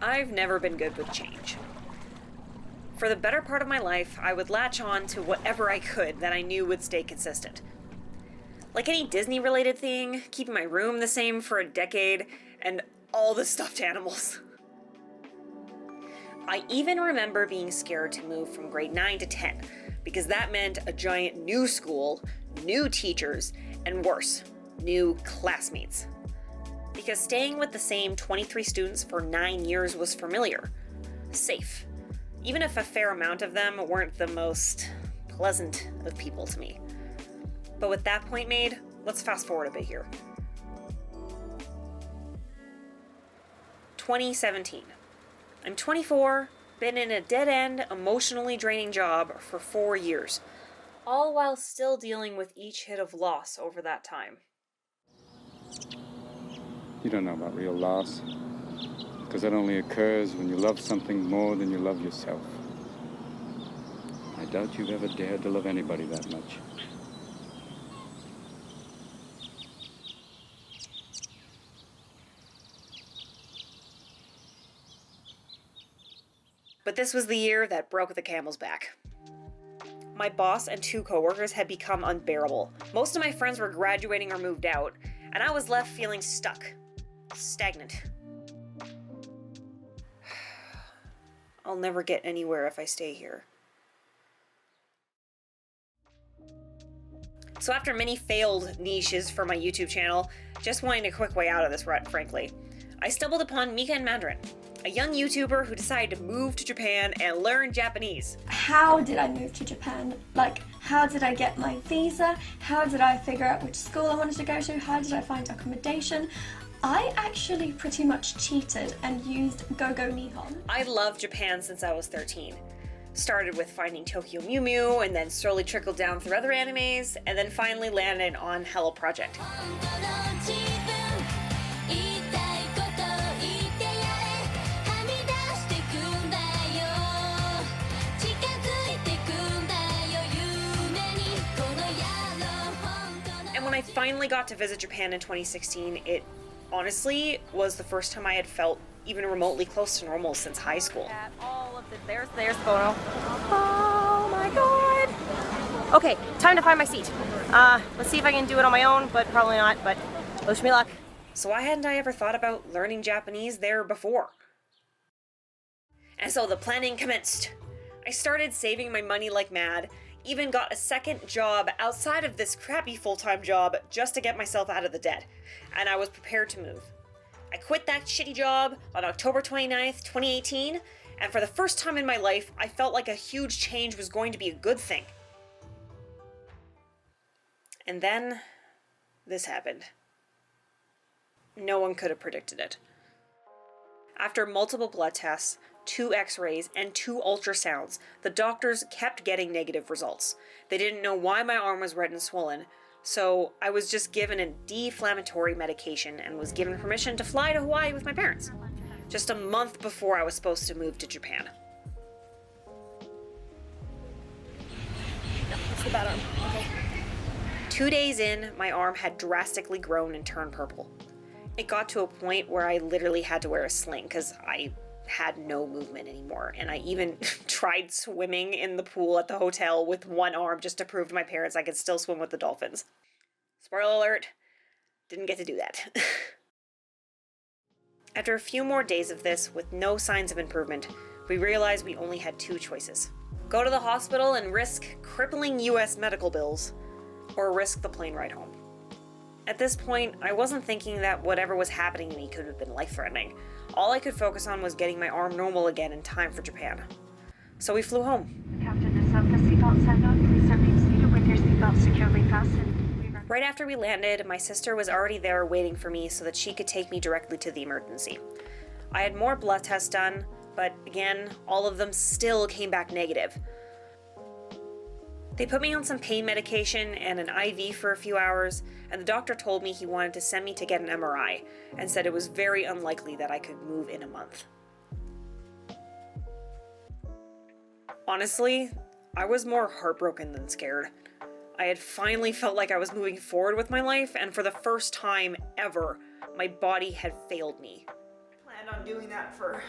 I've never been good with change. For the better part of my life, I would latch on to whatever I could that I knew would stay consistent. Like any Disney-related thing, keeping my room the same for a decade, and all the stuffed animals. I even remember being scared to move from grade 9 to 10, because that meant a giant new school, new teachers, and worse, new classmates. Because staying with the same 23 students for 9 years was familiar, safe, even if a fair amount of them weren't the most pleasant of people to me. But with that point made, let's fast forward a bit here. 2017. I'm 24, been in a dead-end, emotionally draining job for 4 years, all while still dealing with each hit of loss over that time. You don't know about real loss, because that only occurs when you love something more than you love yourself. I doubt you've ever dared to love anybody that much. But this was the year that broke the camel's back. My boss and 2 coworkers had become unbearable. Most of my friends were graduating or moved out, and I was left feeling stuck, stagnant. I'll never get anywhere if I stay here. So after many failed niches for my YouTube channel, just wanting a quick way out of this rut, frankly, I stumbled upon Mika and Mandarin, a young YouTuber who decided to move to Japan and learn Japanese. How did I move to Japan? Like, how did I get my visa? How did I figure out which school I wanted to go to? How did I find accommodation? I actually pretty much cheated and used Go-Go Nihon. I loved Japan since I was 13. Started with finding Tokyo Mew Mew, and then slowly trickled down through other animes, and then finally landed on Hello Project. And when I finally got to visit Japan in 2016, it honestly was the first time I had felt even remotely close to normal since high school. There's Buono. Oh my god! Okay, time to find my seat. Let's see if I can do it on my own, but probably not, but wish me luck. So why hadn't I ever thought about learning Japanese there before? And so the planning commenced. I started saving my money like mad, even got a second job outside of this crappy full-time job just to get myself out of the debt, and I was prepared to move. I quit that shitty job on October 29th, 2018, and for the first time in my life, I felt like a huge change was going to be a good thing. And then, this happened. No one could have predicted it. After multiple blood tests, 2 x-rays, and 2 ultrasounds, the doctors kept getting negative results. They didn't know why my arm was red and swollen, so I was just given a deflammatory medication and was given permission to fly to Hawaii with my parents, just a month before I was supposed to move to Japan. It's the bad arm. Okay. 2 days in, my arm had drastically grown and turned purple. It got to a point where I literally had to wear a sling because I had no movement anymore, and I even tried swimming in the pool at the hotel with one arm just to prove to my parents I could still swim with the dolphins. Spoiler alert, didn't get to do that. After a few more days of this, with no signs of improvement, we realized we only had 2 choices. Go to the hospital and risk crippling US medical bills, or risk the plane ride home. At this point, I wasn't thinking that whatever was happening to me could have been life-threatening. All I could focus on was getting my arm normal again in time for Japan. So we flew home. Captain is up. The seatbelt sign up. Please remain seated with your seatbelt securely fastened. Right after we landed, my sister was already there waiting for me so that she could take me directly to the emergency. I had more blood tests done, but again, all of them still came back negative. They put me on some pain medication and an IV for a few hours, and the doctor told me he wanted to send me to get an MRI, and said it was very unlikely that I could move in a month. Honestly, I was more heartbroken than scared. I had finally felt like I was moving forward with my life, and for the first time ever, my body had failed me. Plan planned on doing that for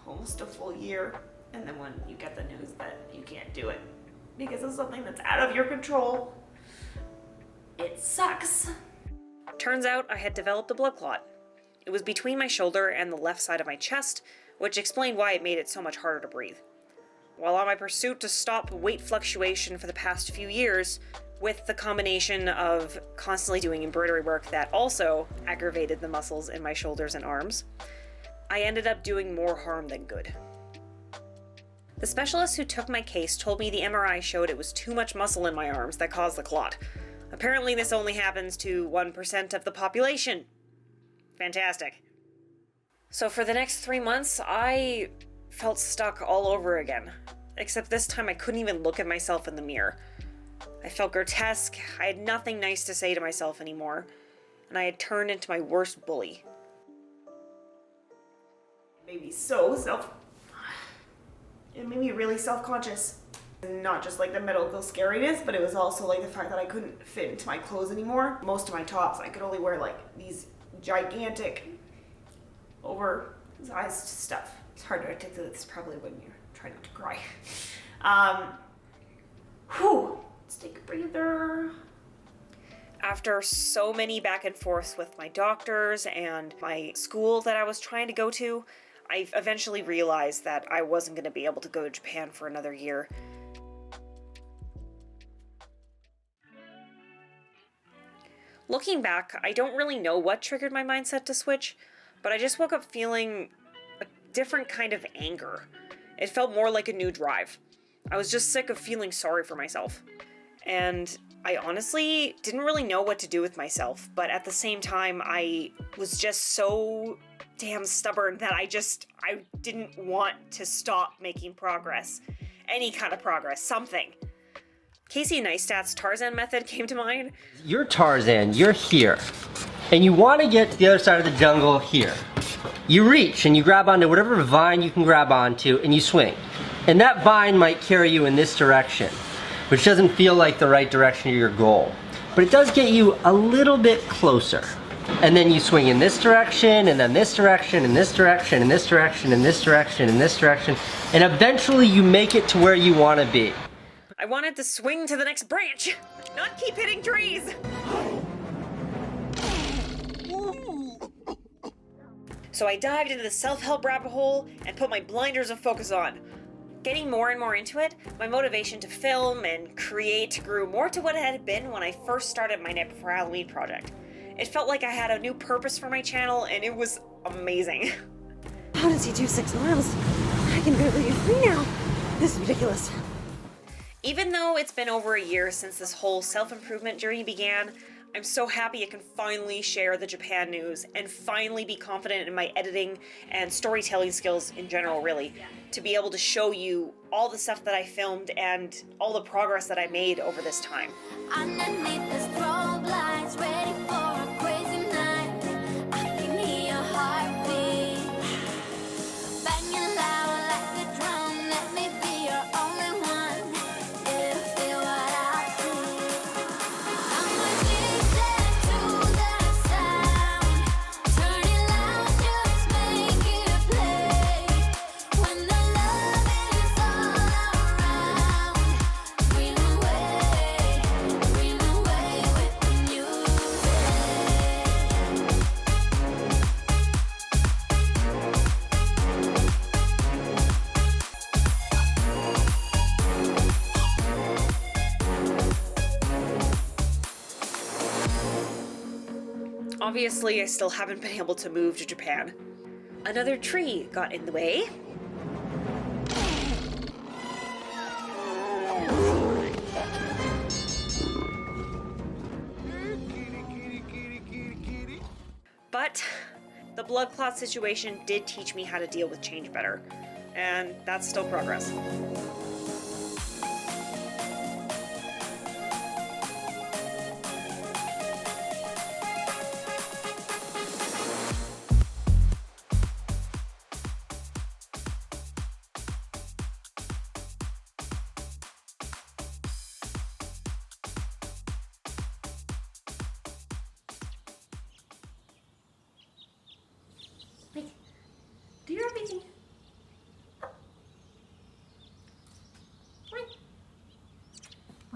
almost a full year. And then when you get the news that you can't do it because of something that's out of your control, it sucks. Turns out I had developed a blood clot. It was between my shoulder and the left side of my chest, which explained why it made it so much harder to breathe. While on my pursuit to stop weight fluctuation for the past few years, with the combination of constantly doing embroidery work that also aggravated the muscles in my shoulders and arms, I ended up doing more harm than good. The specialist who took my case told me the MRI showed it was too much muscle in my arms that caused the clot. Apparently this only happens to 1% of the population. Fantastic. So for the next 3 months, I felt stuck all over again. Except this time I couldn't even look at myself in the mirror. I felt grotesque, I had nothing nice to say to myself anymore, and I had turned into my worst bully. It made me really self-conscious. Not just like the medical scariness, but it was also like the fact that I couldn't fit into my clothes anymore. Most of my tops, I could only wear like these gigantic, oversized stuff. It's hard to articulate this probably when you're trying not to cry. Let's take a breather. After so many back and forths with my doctors and my school that I was trying to go to, I eventually realized that I wasn't going to be able to go to Japan for another year. Looking back, I don't really know what triggered my mindset to switch, but I just woke up feeling a different kind of anger. It felt more like a new drive. I was just sick of feeling sorry for myself. And I honestly didn't really know what to do with myself, but at the same time, I was just so damn stubborn that I didn't want to stop making progress. Any kind of progress, something. Casey Neistat's Tarzan method came to mind. You're Tarzan, you're here, and you want to get to the other side of the jungle here. You reach and you grab onto whatever vine you can grab onto and you swing. And that vine might carry you in this direction, which doesn't feel like the right direction of your goal. But it does get you a little bit closer. And then you swing in this direction, and then this direction, and this direction, and this direction, and this direction, and this direction, and eventually you make it to where you want to be. I wanted to swing to the next branch, not keep hitting trees. So I dived into the self-help rabbit hole and put my blinders of focus on. Getting more and more into it, my motivation to film and create grew more to what it had been when I first started my Night Before Halloween project. It felt like I had a new purpose for my channel, and it was amazing. How does he do 6 miles? I can barely do 3 now. This is ridiculous. Even though it's been over a year since this whole self-improvement journey began, I'm so happy I can finally share the Japan news and finally be confident in my editing and storytelling skills in general, really, to be able to show you all the stuff that I filmed and all the progress that I made over this time. Underneath the strobe lights, ready for a crazy night. I can hear your heartbeat banging loud like a drum. Let me be your only one. You feel what I feel. I'm addicted to that sound. Turn it loud, just make it play. When the love is all around, dream away with the music. Obviously, I still haven't been able to move to Japan. Another tree got in the way. But the blood clot situation did teach me how to deal with change better, and that's still progress.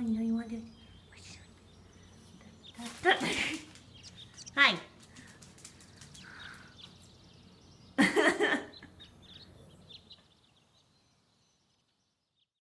on, you know you want to do it. Hi.